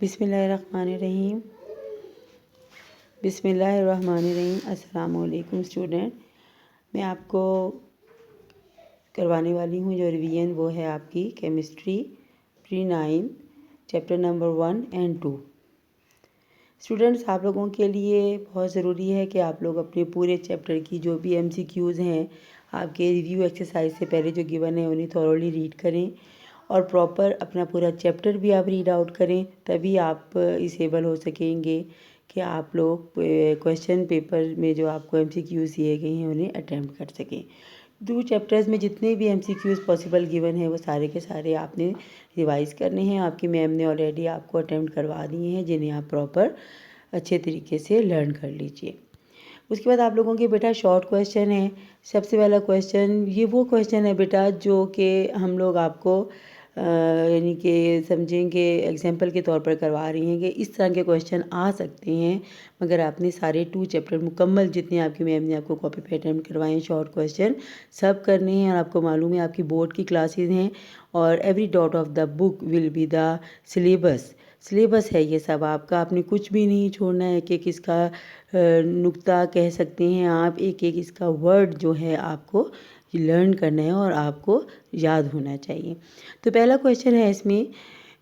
बिस्मिल्लाहिर्रहमानिर्रहीम बिस्मिल्लाहिर्रहमानिर्रहीम। अस्सलाम वालेकुम स्टूडेंट, मैं आपको करवाने वाली हूँ जो रिवीजन, वो है आपकी केमिस्ट्री प्री 9 चैप्टर नंबर 1 और 2। स्टूडेंट्स, आप लोगों के लिए बहुत ज़रूरी है कि आप लोग अपने पूरे चैप्टर की जो भी MCQs हैं आपके रिव्यू एक्सरसाइज से पहले जो गिवन है उन्हें थॉरोली रीड करें और प्रॉपर अपना पूरा चैप्टर भी आप रीड आउट करें, तभी आप इस एबल हो सकेंगे कि आप लोग क्वेश्चन पेपर में जो आपको MCQs दिए गए हैं उन्हें अटैम्प्ट कर सकें। 2 चैप्टर्स में जितने भी MCQs पॉसिबल गिवन है वो सारे के सारे आपने रिवाइज़ करने हैं। आपकी मैम ने ऑलरेडी आपको अटैम्प्ट करवा दिए हैं, जिन्हें आप प्रॉपर अच्छे तरीके से लर्न कर लीजिए। उसके बाद आप लोगों के बेटा शॉर्ट क्वेश्चन है। सबसे पहला क्वेश्चन ये वो क्वेश्चन है बेटा जो कि हम लोग आपको यानी कि समझेंगे एग्जाम्पल के तौर पर करवा रही हैं कि इस तरह के क्वेश्चन आ सकते हैं, मगर आपने सारे 2 चैप्टर मुकम्मल जितने आपकी मैम ने आपको कॉपी पे अटैम्प्ट करवाए हैं शॉर्ट क्वेश्चन सब करने हैं। और आपको मालूम है आपकी बोर्ड की क्लासेस हैं और every dot of the book will be the syllabus है ये सब आपका। आपने कुछ भी नहीं छोड़ना है, एक इसका नुक्ता कह सकते हैं आप, एक इसका वर्ड जो है आपको लर्न करना है और आपको याद होना चाहिए। तो पहला क्वेश्चन है इसमें,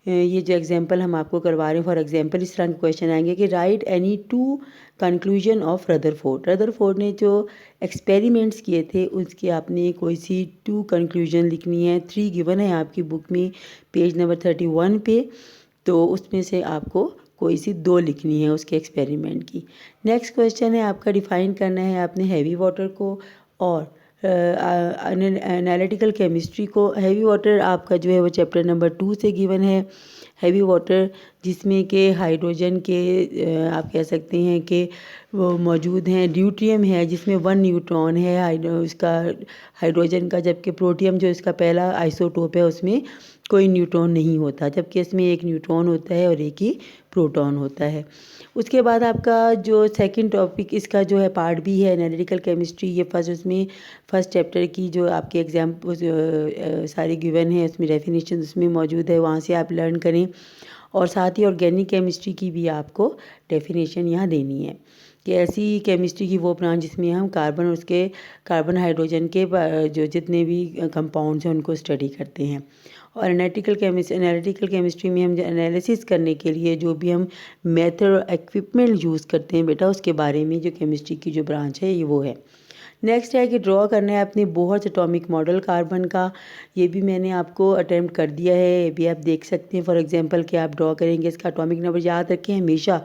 ये जो एग्जांपल हम आपको करवा रहे हैं, फॉर एग्जांपल इस तरह के क्वेश्चन आएंगे कि right any 2 conclusion of Rutherford ने जो एक्सपेरिमेंट्स किए थे उसके आपने कोई सी 2 कंक्लूजन लिखनी है। 3 गिवन है आपकी बुक में पेज नंबर 31 पे, तो उसमें से आपको कोई सी 2 लिखनी है उसके एक्सपेरिमेंट की। नेक्स्ट क्वेश्चन है आपका डिफ़ाइन करना है आपने हैवी वाटर को और एनालिटिकल केमिस्ट्री को। हैवी वाटर आपका जो है वो चैप्टर नंबर 2 से गिवन है। हैवी वाटर जिसमें कि हाइड्रोजन के आप कह सकते हैं कि वो मौजूद हैं। ड्यूट्रियम है जिसमें 1 न्यूट्रॉन है इसका हाइड्रोजन का, जबकि प्रोटियम जो इसका पहला आइसोटोप है उसमें कोई न्यूट्रॉन नहीं होता, जबकि इसमें 1 न्यूट्रॉन होता है और 1 ही प्रोटॉन होता है। उसके बाद आपका जो सेकंड टॉपिक इसका जो है पार्ट बी है एनालिटिकल केमिस्ट्री। ये फर्स्ट चैप्टर की जो आपके एग्जाम सारी गिवन है उसमें डेफिनेशन उसमें मौजूद है, वहाँ से आप लर्न करें। और साथ ही ऑर्गेनिक केमिस्ट्री की भी आपको डेफिनेशन यहाँ देनी है कि ऐसी केमिस्ट्री की वो ब्रांच जिसमें हम कार्बन और उसके कार्बन हाइड्रोजन के जो जितने भी कंपाउंड्स हैं उनको स्टडी करते हैं। और एनालिटिकल केमिस्ट्री में हम एनालिसिस करने के लिए जो भी हम मेथड इक्विपमेंट यूज़ करते हैं बेटा, उसके बारे में जो केमिस्ट्री की जो ब्रांच है ये वो है। नेक्स्ट है कि ड्रॉ करना है अपने बोहर्स एटॉमिक मॉडल कार्बन का। ये भी मैंने आपको अटेम्प्ट कर दिया है, ये भी आप देख सकते हैं। फॉर एग्जांपल कि आप ड्रॉ करेंगे इसका एटॉमिक नंबर याद रखें हमेशा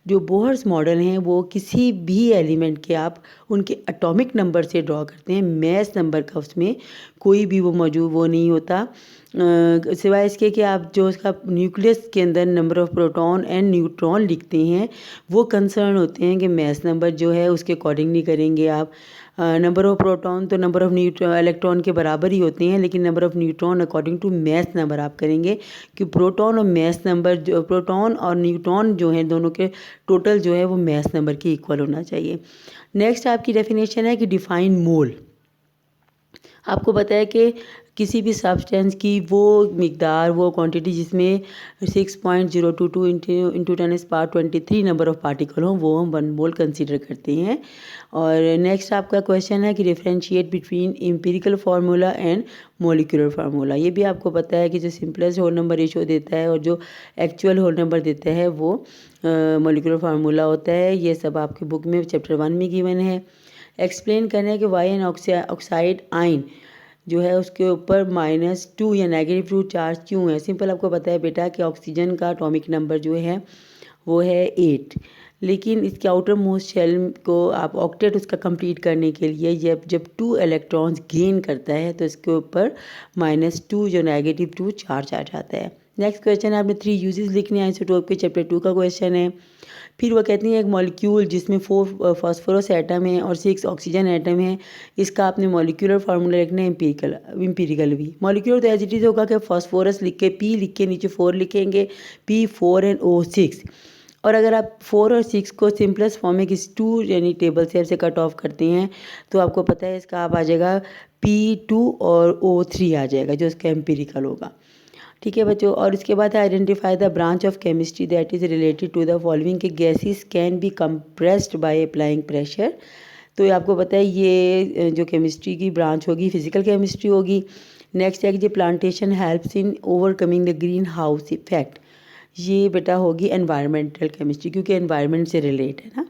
जो बोहर्स मॉडल हैं वो किसी भी एलिमेंट के आप उनके एटॉमिक नंबर से ड्रॉ करते हैं, मैस नंबर का उसमें कोई भी वो मौजूद वो नहीं होता, सिवाय इसके कि आप जो उसका न्यूक्लियस के अंदर number of proton and neutron लिखते हैं वो कंसर्न होते हैं कि मैस नंबर जो है उसके अकॉर्डिंग नहीं करेंगे आप। नंबर ऑफ़ प्रोटॉन तो नंबर ऑफ़ इलेक्ट्रॉन के बराबर ही होते हैं, लेकिन number of neutron according to mass number आप करेंगे कि प्रोटॉन और मैस नंबर जो प्रोटॉन और न्यूट्रॉन जो हैं दोनों के टोटल जो है वो मैस नंबर के इक्वल होना चाहिए। नेक्स्ट आपकी डेफिनेशन है कि डिफ़ाइन मोल। आपको पता है कि किसी भी सब्सटेंस की वो मिकदार वो क्वांटिटी जिसमें 6.022 इंटू 10⁻23 नंबर ऑफ़ पार्टिकल हों वो हम 1 मोल कंसीडर करते हैं। और नेक्स्ट आपका क्वेश्चन है कि differentiate between empirical formula and molecular formula. ये भी आपको पता है कि जो सिंपलेस्ट होल नंबर रेशियो देता है और जो एक्चुअल होल नंबर देता है वो मॉलिक्यूलर फार्मूला होता है। ये सब आपकी बुक में चैप्टर 1 में गिवन है। एक्सप्लेन करना है कि वाई एन ऑक्साइड आयन जो है उसके ऊपर -2 या -2 चार्ज क्यों है। सिंपल आपको पता है बेटा कि ऑक्सीजन का एटॉमिक नंबर जो है वो है 8, लेकिन इसके आउटर मोस्ट शेल को आप ऑक्टेट उसका कंप्लीट करने के लिए जब 2 इलेक्ट्रॉन्स गेन करता है तो इसके ऊपर -2 जो -2 चार्ज आ जाता है। नेक्स्ट क्वेश्चन आपने 3 यूजेस लिखने हैं आइसोटोप के, चैप्टर 2 का क्वेश्चन है। फिर वो कहती हैं एक मॉलिक्यूल जिसमें 4 फास्फोरस एटम है और 6 ऑक्सीजन एटम है, इसका आपने मॉलिक्यूलर फार्मूला लिखना है एम्पिरिकल भी। मॉलिक्यूलर तो एज इट इज़ होगा कि फास्फोरस लिख के P लिख के नीचे 4 लिखेंगे, P4NO6। और अगर आप 4 और 6 को सिंपलेस्ट फॉर्म में किसी 2 यानी टेबल शेप से कट ऑफ करते हैं तो आपको पता है इसका आप आ जाएगा P2 और O3 आ जाएगा जो इसका एम्पिरिकल होगा। ठीक है बच्चों। और इसके बाद है identify the branch of chemistry that is related to the following के gases can be compressed by applying pressure. तो ये आपको पता है ये जो केमिस्ट्री की ब्रांच होगी फिजिकल केमिस्ट्री होगी। नेक्स्ट है कि plantation helps in overcoming the green house effect, ये बेटा होगी एनवायरमेंटल केमिस्ट्री क्योंकि एनवायरनमेंट से रिलेट है ना।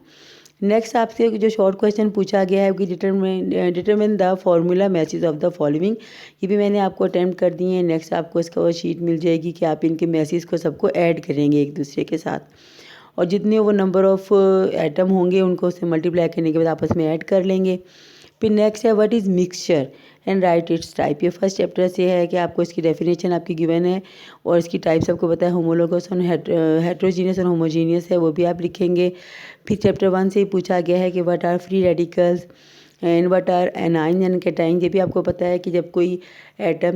नेक्स्ट आपसे जो शॉर्ट क्वेश्चन पूछा गया है कि determine the formula message of the following, ये भी मैंने आपको अटैम्प्ट कर दिए हैं। नेक्स्ट आपको इसका शीट मिल जाएगी कि आप इनके मैसेज को सबको ऐड करेंगे एक दूसरे के साथ, और जितने वो नंबर ऑफ एटम होंगे उनको उससे मल्टीप्लाई करने के बाद आपस में ऐड कर लेंगे। फिर नेक्स्ट है what is mixture and right it's type. ये फर्स्ट चैप्टर से है कि आपको इसकी डेफिनेशन आपकी गिवन है और इसकी टाइप्स आपको पता है, होमोलोगस और हेट्रोजीनियस और होमोजीनियस है, वो भी आप लिखेंगे। फिर चैप्टर 1 से ही पूछा गया है कि what are free radicals and what are anion and cation. ये भी आपको पता है कि जब कोई एटम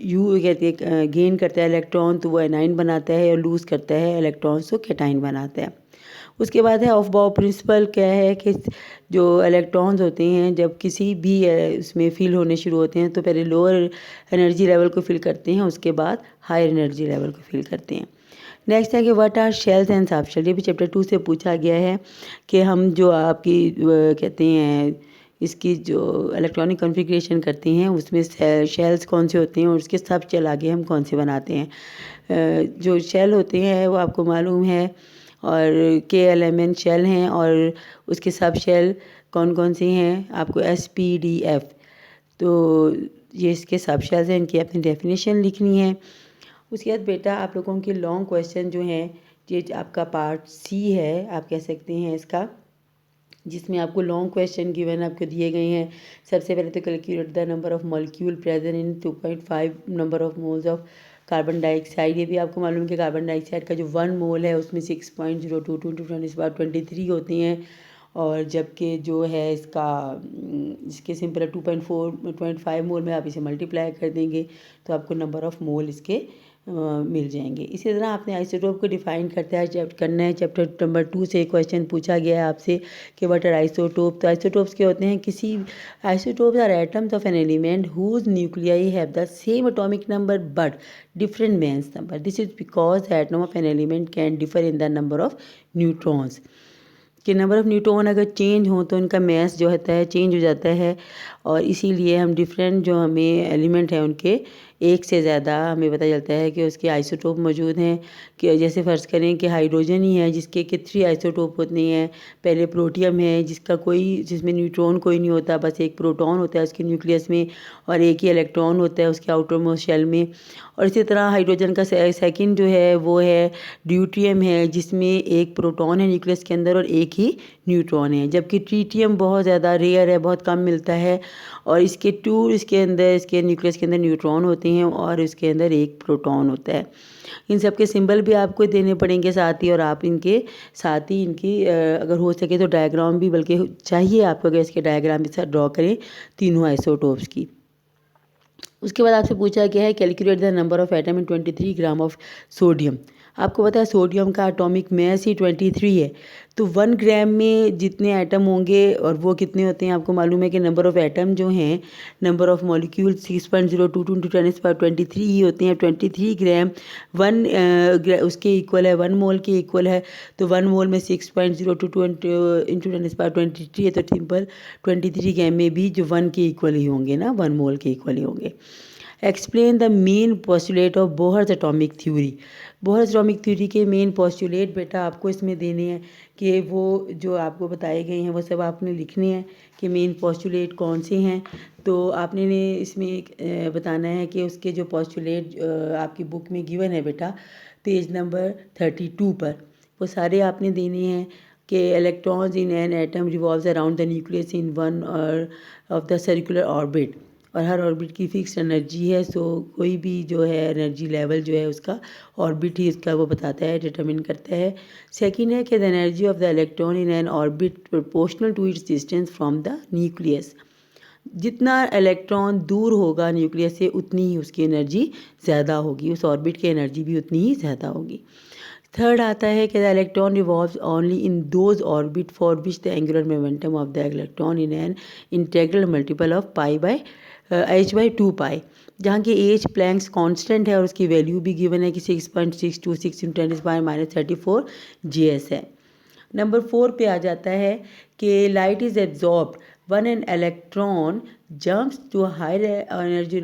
यू कहते हैं गेन करता है इलेक्ट्रॉन तो वो एनाइन बनाता है, और लूज़ करता है इलेक्ट्रॉन्स तो कैटाइन बनाता है। उसके बाद है ऑफ बाउ प्रिंसिपल, क्या है कि जो इलेक्ट्रॉन्स होते हैं जब किसी भी उसमें फिल होने शुरू होते हैं तो पहले लोअर एनर्जी लेवल को फिल करते हैं, उसके बाद हायर एनर्जी लेवल को फिल करते हैं। नेक्स्ट है कि what are shells and subshell, ये भी चैप्टर 2 से पूछा गया है कि हम जो आपकी कहते हैं इसकी जो इलेक्ट्रॉनिक कॉन्फ़िगरेशन करते हैं उसमें शेल्स कौन से होते हैं और उसके सब शेल आगे हम कौन से बनाते हैं। जो शेल होते हैं वो आपको मालूम है, और KLMN शेल हैं, और उसके सब शेल कौन कौन से हैं आपको SPDF, तो ये इसके सब शेल्स हैं, इनकी अपनी डेफिनेशन लिखनी है। उसके बाद बेटा आप लोगों के लॉन्ग क्वेश्चन जो हैं ये आपका पार्ट C है आप कह सकते हैं इसका, जिसमें आपको लॉन्ग क्वेश्चन गिवन आपको दिए गए हैं। सबसे पहले तो calculate the number of molecule present in 2.5 number of moles of carbon dioxide. ये भी आपको मालूम है कि कार्बन डाइऑक्साइड का जो 1 मोल है उसमें 6.022 × 10⁻23 होती हैं, और जबकि जो है इसके सिंपल 2.5 मोल में आप इसे मल्टीप्लाई कर देंगे तो आपको नंबर ऑफ मोल इसके मिल जाएंगे। इसी तरह आपने आइसोटोप को डिफाइन करना है। चैप्टर नंबर 2 से क्वेश्चन पूछा गया है आपसे कि व्हाट आर आइसोटोप। तो आइसोटोप्स क्या होते हैं, किसी isotopes are atoms of an element whose nuclei have the same atomic number but different mass number. This is because the atom of an element can differ in the number of neutrons. कि number of neutron अगर change हो तो उनका mess जो होता है change हो जाता है, और इसीलिए हम डिफरेंट जो हमें एलिमेंट हैं उनके एक से ज़्यादा हमें पता चलता है कि उसके आइसोटोप मौजूद हैं। कि जैसे फ़र्ज़ करें कि हाइड्रोजन ही है जिसके कि 3 आइसोटोप होते हैं। पहले प्रोटियम है जिसमें न्यूट्रॉन कोई नहीं होता, बस एक प्रोटॉन होता है उसके न्यूक्लियस में और एक ही इलेक्ट्रॉन होता है उसके आउटर मोस्ट शेल में। और इसी तरह हाइड्रोजन का सेकंड जो है वो है ड्यूट्रियम है जिसमें एक प्रोटॉन है न्यूक्लियस के अंदर और एक ही न्यूट्रॉन है। जबकि ट्रीटियम बहुत ज़्यादा रेयर है, बहुत कम मिलता है, और इसके न्यूक्लियस के अंदर न्यूट्रॉन होते हैं और इसके अंदर एक प्रोटॉन होता है। इन सब के सिंबल भी आपको देने पड़ेंगे साथ ही, और आप इनके साथ ही इनकी अगर हो सके तो डायग्राम भी बल्कि चाहिए आपको अगर इसके डायग्राम भी साथ ड्रॉ करें तीनों आइसोटोप्स की। उसके बाद आपसे पूछा गया है calculate the number of atom in 23 gram of sodium. आपको पता है सोडियम का एटॉमिक मास ही 23 है, तो 1 ग्राम में जितने एटम होंगे और वो कितने होते हैं आपको मालूम है कि नंबर ऑफ़ एटम जो हैं नंबर ऑफ़ मॉलिक्यूल 6.022 × 10⁻23 ही होते हैं। 23 ग्राम उसके इक्वल है 1 मोल के इक्वल है, तो 1 मोल में 6.022 × 10⁻23 है, तो सिंपल 23 ग्राम में भी जो 1 के इक्वल ही होंगे ना, 1 मोल के इक्वल ही होंगे। Explain the main postulate of Bohr's atomic theory. Bohr's atomic theory के मेन पोस्टुलेट बेटा आपको इसमें देने हैं कि वो जो आपको बताए गए हैं वो सब आपने लिखने हैं कि मेन पोस्टुलेट कौन से हैं। तो आपने इसमें बताना है कि उसके जो पोस्टुलेट आपकी बुक में गिवन है बेटा पेज नंबर 32 पर, वो सारे आपने देने हैं कि electrons in an atom revolves around the nucleus in one और ऑफ द सर्कुलर ऑर्बिट, और हर ऑर्बिट की फिक्स एनर्जी है। सो कोई भी जो है एनर्जी लेवल जो है उसका ऑर्बिट ही उसका वो बताता है, डिटरमिन करता है। सेकंड है कि the energy of the electron in an orbit proportional to its distance from the nucleus. जितना इलेक्ट्रॉन दूर होगा न्यूक्लियस से उतनी ही उसकी एनर्जी ज़्यादा होगी, उस ऑर्बिट की एनर्जी भी उतनी ही ज़्यादा होगी। थर्ड आता है कि the electron revolves only in those orbit for which the angular momentum of the electron in an integral multiple of h/2 पाई। जहाँ की एच प्लैंक्स कांस्टेंट है और उसकी वैल्यू भी गिवन है कि 6.626 × 10⁻34 GS है। नंबर 4 पे आ जाता है कि light is absorbed when an electron jumps to a higher energy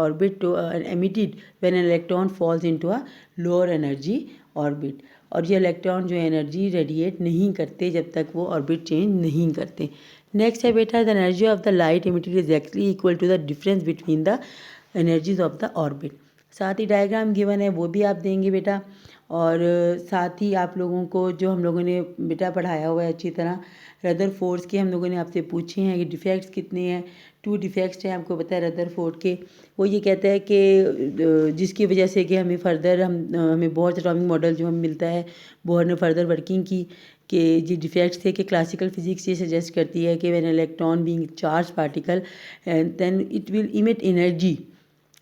orbit to emitted when an electron falls into a lower energy orbit। और ये इलेक्ट्रॉन जो एनर्जी रेडिएट नहीं करते जब तक वो ऑर्बिट चेंज नहीं करते। नेक्स्ट है बेटा, the energy of the light emitted is actually equal to the difference between the energies of the orbit. साथ ही डायग्राम गिवन है वो भी आप देंगे बेटा। और साथ ही आप लोगों को जो हम लोगों ने बेटा पढ़ाया हुआ है अच्छी तरह, रदरफोर्ड के हम लोगों ने आपसे पूछे हैं कि डिफेक्ट्स कितने हैं। 2 डिफेक्ट्स हैं, आपको पता है रदरफोर्ड के। वो ये कहता है कि जिसकी वजह से कि हमें फर्दर हमें बोहर एटॉमिक मॉडल जो हमें मिलता है, बोहर ने फर्दर वर्किंग की कि ये डिफेक्ट्स थे कि क्लासिकल फिजिक्स ये सजेस्ट करती है कि when electron being charge particle and then it will emit energy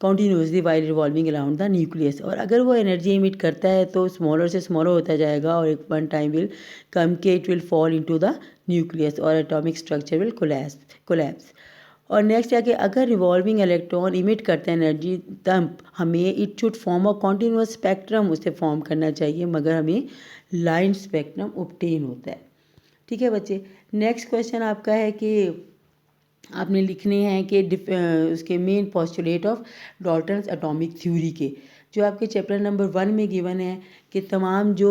continuously while revolving around the nucleus. और अगर वो एनर्जी इमिट करता है तो स्मॉलर से स्मॉलर होता जाएगा और एक वन टाइम विल कम के it will fall into the nucleus और एटॉमिक स्ट्रक्चर विल कोलैप्स। और नेक्स्ट है कि अगर रिवॉल्विंग इलेक्ट्रॉन इमिट करता है एनर्जी तब हमें it should form a continuous spectrum उसे फॉर्म करना चाहिए, मगर हमें लाइन स्पेक्ट्रम ऑब्टेन होता है। ठीक है बच्चे। नेक्स्ट क्वेश्चन आपका है कि आपने लिखने हैं कि उसके main postulate of Dalton's atomic theory के, जो आपके चैप्टर नंबर 1 में गिवन है कि तमाम जो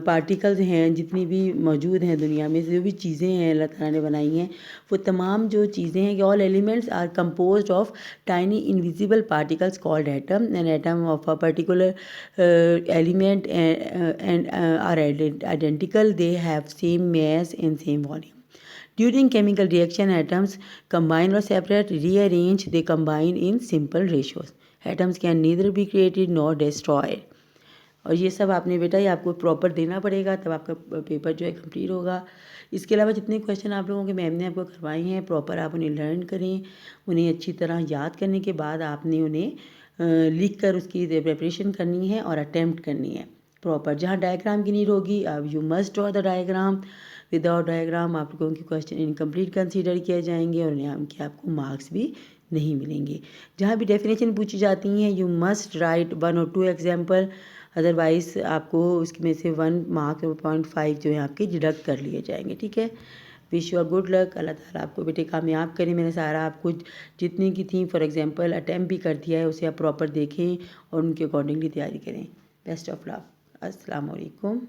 पार्टिकल्स हैं जितनी भी मौजूद हैं दुनिया में, जो भी चीज़ें हैं अल्लाह ताला ने बनाई हैं, वो तमाम जो चीज़ें हैं कि all elements are composed of tiny invisible particles called atom and atom of a particular element and are identical, they have same mass and same volume. During chemical reaction, atoms combine or separate, rearrange, they combine in simple ratios. Atoms can neither be created nor destroyed. और ये सब आपने बेटा ये आपको proper देना पड़ेगा, तब आपका पेपर जो है कंप्लीट होगा। इसके अलावा जितने क्वेश्चन आप लोगों के मैम ने आपको करवाए हैं प्रॉपर आप उन्हें लर्न करें, उन्हें अच्छी तरह याद करने के बाद आपने उन्हें लिख कर उसकी प्रिपरेशन करनी है और अटैम्प्ट करनी है प्रॉपर। जहाँ डायग्राम की नीड होगी अब you must draw the diagram. Without diagram आप लोगों के क्वेश्चन इनकम्प्लीट कंसीडर किए जाएंगे और उनके आपको मार्क्स भी नहीं मिलेंगे। जहाँ भी डेफिनेशन पूछी जाती हैं यू मस्ट राइट 1 और 2 एग्जाम्पल, अदरवाइज़ आपको उसमें से 1 मार्क और 0.5 जो है आपके डिडक्ट कर लिए जाएंगे। ठीक है। Wish you good luck. Allah ताला आपको बेटे कामयाब करें। मैंने सारा आपको जितनी की थी फॉर एग्जांपल अटैम्प्ट भी कर दिया है, उसे आप प्रॉपर देखें और उनके अकॉर्डिंगली तैयारी करें। Best of luck. अस्सलाम वालेकुम।